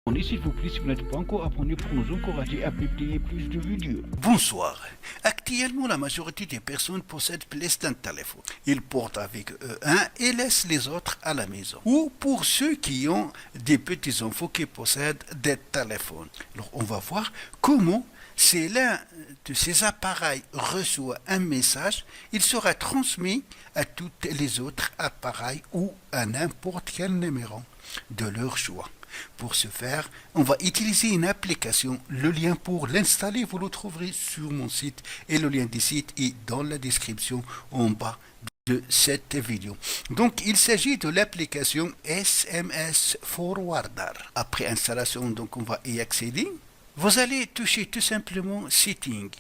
Abonnez s'il vous plaît si vous n'êtes pas encore abonné pour nous encourager à publier plus de vidéos. Bonsoir. Actuellement, la majorité des personnes possèdent plus d'un téléphone. Ils portent avec eux un et laissent les autres à la maison. Ou pour ceux qui ont des petits-enfants qui possèdent des téléphones. Alors, on va voir comment, si l'un de ces appareils reçoit un message, il sera transmis à tous les autres appareils ou à n'importe quel numéro de leur choix. Pour ce faire, on va utiliser une application. Le lien pour l'installer, vous le trouverez sur mon site et le lien du site est dans la description en bas de cette vidéo. Donc, il s'agit de l'application SMS Forwarder. Après installation, donc on va y accéder. Vous allez toucher tout simplement Settings.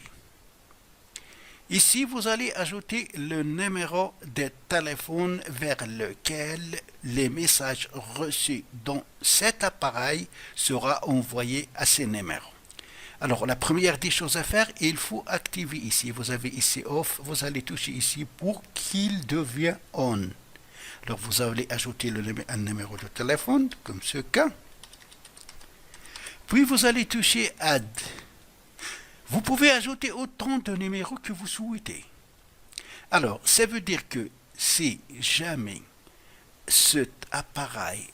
Ici, vous allez ajouter le numéro de téléphone vers lequel les messages reçus dans cet appareil sera envoyé à ces numéros. Alors, la première des choses à faire, il faut activer ici. Vous avez ici Off, vous allez toucher ici pour qu'il devienne On. Alors, vous allez ajouter un numéro de téléphone, comme ce cas. Puis, vous allez toucher Add. Vous pouvez ajouter autant de numéros que vous souhaitez. Alors, ça veut dire que si jamais cet appareil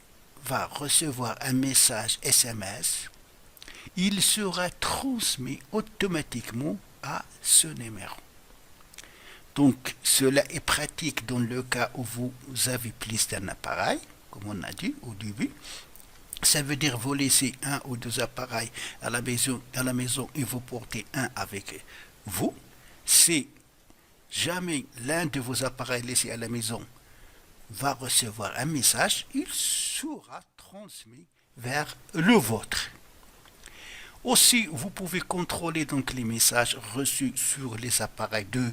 va recevoir un message SMS, il sera transmis automatiquement à ce numéro. Donc, cela est pratique dans le cas où vous avez plus d'un appareil, comme on a dit au début. Ça veut dire vous laissez un ou deux appareils à la maison et vous portez un avec vous. Si jamais l'un de vos appareils laissés à la maison va recevoir un message, il sera transmis vers le vôtre. Aussi, vous pouvez contrôler donc les messages reçus sur les appareils de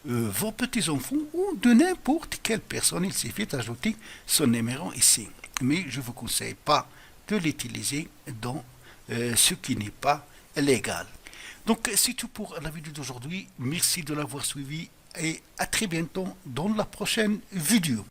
vos petits-enfants ou de n'importe quelle personne. Il suffit d'ajouter son numéro ici. Mais je ne vous conseille pas de l'utiliser dans ce qui n'est pas légal. Donc c'est tout pour la vidéo d'aujourd'hui. Merci de l'avoir suivi et à très bientôt dans la prochaine vidéo.